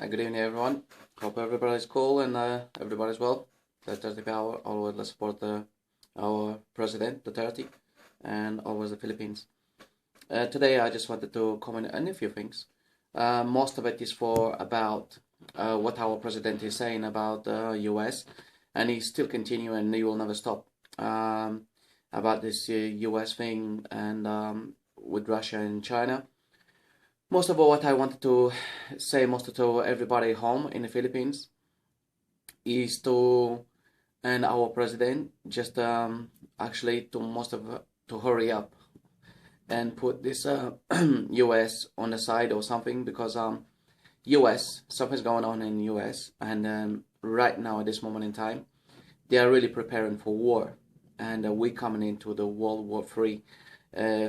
Good evening, everyone. Hope everybody's cool and everybody's well. The 30 power, always let's support our President Duterte and always the Philippines. Today, I just wanted to comment on a few things. Most of it is for about what our president is saying about the US, and he's still continuing and he will never stop about this US thing and with Russia and China. Most of all, what I wanted to say most to everybody home in the Philippines is to, and our president, just actually to hurry up and put this US on the side or something, because US, something's going on in US, and right now at this moment in time, they are really preparing for war, and we're coming into the World War III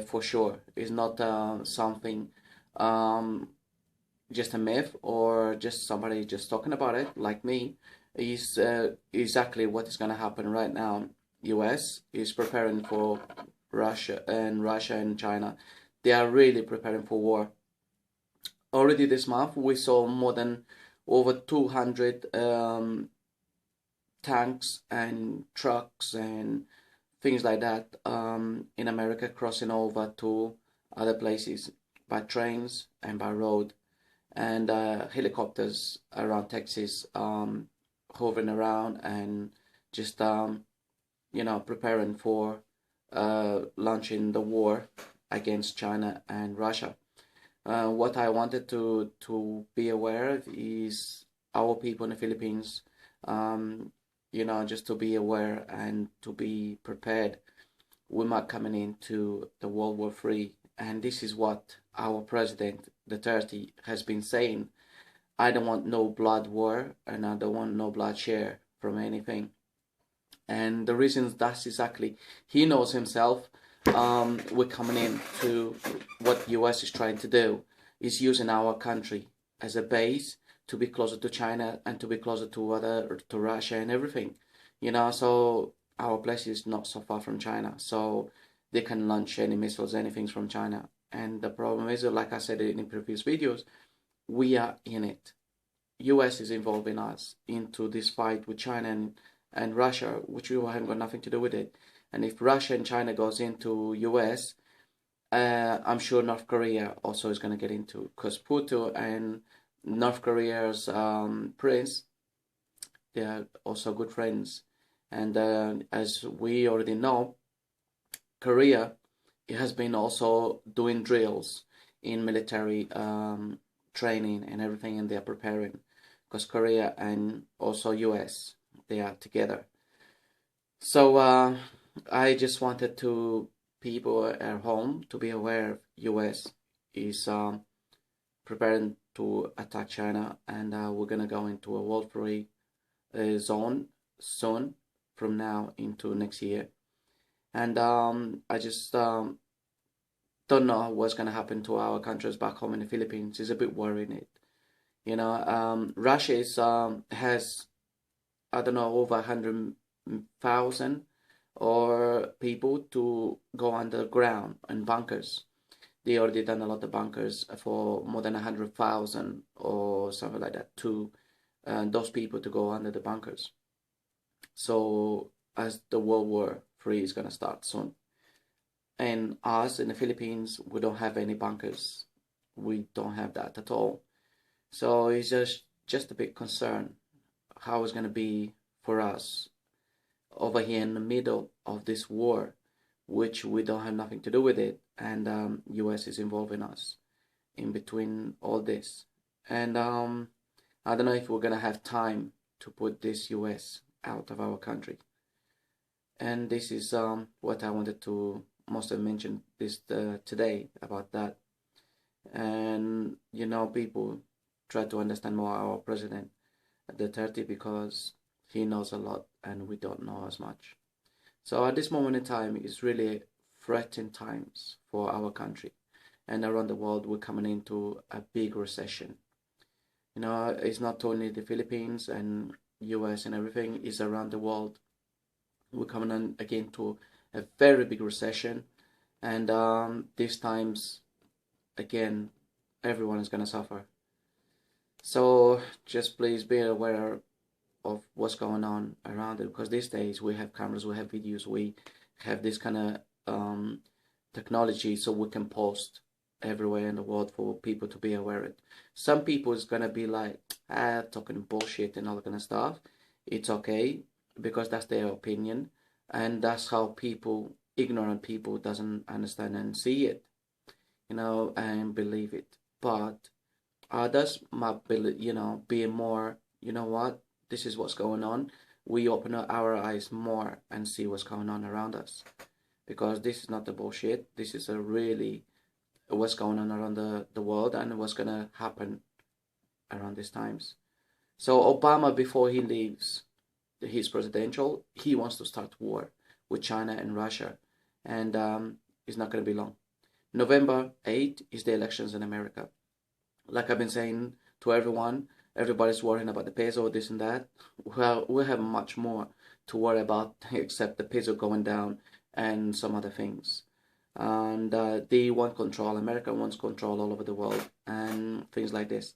for sure. It's not something just a myth or just somebody just talking about it like me. Is exactly what is going to happen right now. US is preparing for Russia and China. They are really preparing for war. Already this month we saw more than over 200 tanks and trucks and things like that in America crossing over to other places by trains and by road, and helicopters around Texas hovering around and just preparing for launching the war against China and Russia. What I wanted to be aware of is our people in the Philippines, just to be aware and to be prepared. We're not coming into the World War III, and this is what our president Duterte has been saying. I don't want no blood war, and I don't want no bloodshed from anything. And the reasons, that's exactly, he knows himself. We're coming into what US is trying to do, is using our country as a base to be closer to China and to be closer to Russia and everything. So our place is not so far from China, so they can launch any missiles, anything from China. And the problem is, like I said in previous videos, we are in it. US is involving us into this fight with China and Russia, which we haven't got nothing to do with it. And if Russia and China goes into US, I'm sure North Korea also is going to get into, because Putin and North Korea's prince, they are also good friends. And as we already know, Korea, it has been also doing drills in military training and everything, and they are preparing, because Korea and also US, they are together. So I just wanted to people at home to be aware US is preparing to attack China, and we're gonna go into a World War zone soon from now into next year. And I just don't know what's going to happen to our countries back home in the Philippines. It's a bit worrying. Russia has, I don't know, over 100,000 or people to go underground in bunkers. They already done a lot of bunkers for more than 100,000 or something like that to those people to go under the bunkers. So as the World War III is going to start soon. And us in the Philippines, we don't have any bunkers. We don't have that at all. So it's just a big concern how it's going to be for us over here in the middle of this war, which we don't have nothing to do with it. And US is involving us in between all this. And I don't know if we're going to have time to put this US out of our country. And this is what I wanted to mostly mention this today about that. And people try to understand more our president Duterte, because he knows a lot and we don't know as much. So at this moment in time, it's really threatening times for our country, and around the world we're coming into a big recession. It's not only the Philippines and US and everything, is around the world. We're coming on again to a very big recession, and these times again everyone is going to suffer. So just please be aware of what's going on around it, because these days we have cameras, we have videos, we have this kind of technology, so we can post everywhere in the world for people to be aware of it. Some people is gonna be like, talking bullshit and all that kind of stuff. It's okay, because that's their opinion, and that's how people, ignorant people, doesn't understand and see it, and believe it. But others might be, be more, what, this is what's going on. We open our eyes more and see what's going on around us, because this is not the bullshit. This is a really what's going on around the world and what's gonna happen around these times. So Obama, before he leaves his presidential, he wants to start war with China and Russia, and it's not gonna be long. November 8th is the elections in America. Like I've been saying to everyone, everybody's worrying about the peso, this and that. Well, we have much more to worry about except the peso going down and some other things. And they want control. America wants control all over the world and things like this.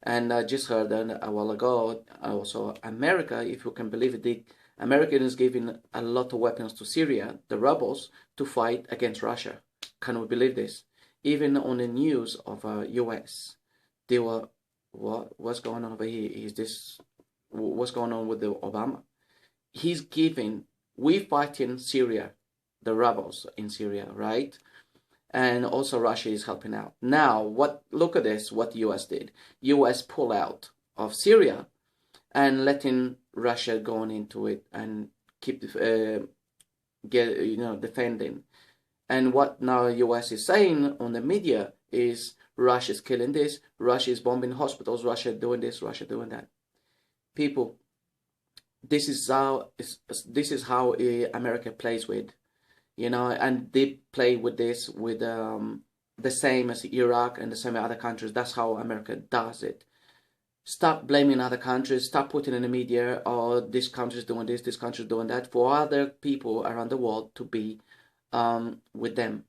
And I just heard that a while ago, also America, if you can believe it, America is giving a lot of weapons to Syria, the rebels, to fight against Russia. Can we believe this? Even on the news of US, they were, what's going on over here? Is this, what's going on with the Obama? He's giving, we fighting Syria, the rebels in Syria, right? And also Russia is helping out. Now, look at this, what US did. US pull out of Syria and letting Russia go on into it and keep defending. And what now US is saying on the media is Russia is killing this, Russia is bombing hospitals, Russia doing this, Russia doing that. People, this is how America plays with, and they play with this with the same as Iraq and the same other countries. That's how America does it. Stop blaming other countries. Stop putting in the media, oh, this country is doing this country is doing that, for other people around the world to be with them,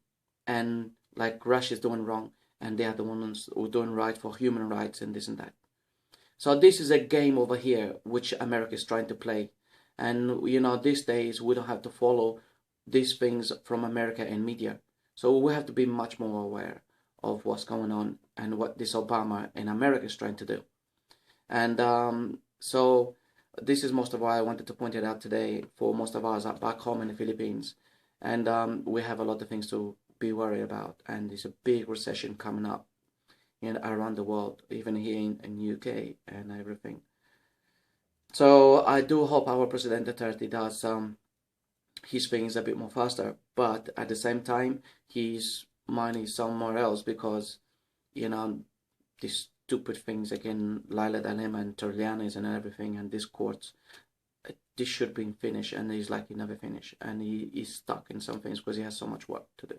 and like Russia is doing wrong and they are the ones who are doing right for human rights and this and that. So this is a game over here which America is trying to play, and these days we don't have to follow these things from America and media. So we have to be much more aware of what's going on and what this Obama and America is trying to do. And so this is most of why I wanted to point it out today for most of us back home in the Philippines. And we have a lot of things to be worried about, and there's a big recession coming up around the world, even here in UK and everything. So I do hope our President Duterte does his things a bit more faster, but at the same time his mind is somewhere else, because these stupid things again, Laila Dalema and Torlianis and everything, and these courts, this should be finished, and he's like he never finished, and he's stuck in some things because he has so much work to do.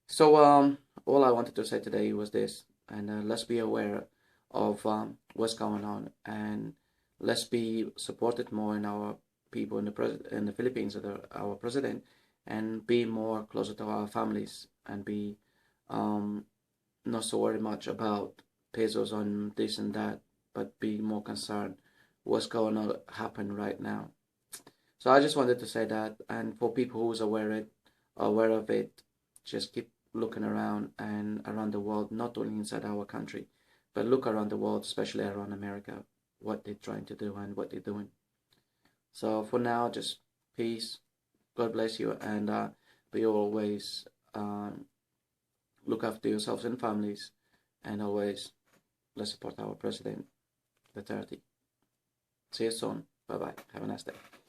So all I wanted to say today was this, and let's be aware of what's going on, and let's be supported more in our people in the Philippines, our president, and be more closer to our families, and be not so worried much about pesos on this and that, but be more concerned what's going to happen right now. So I just wanted to say that, and for people who's aware of it, just keep looking around and around the world, not only inside our country, but look around the world, especially around America, what they're trying to do and what they're doing. So for now, just peace, God bless you, and be always look after yourselves and families, and always let's support our President Duterte. See you soon. Bye bye. Have a nice day.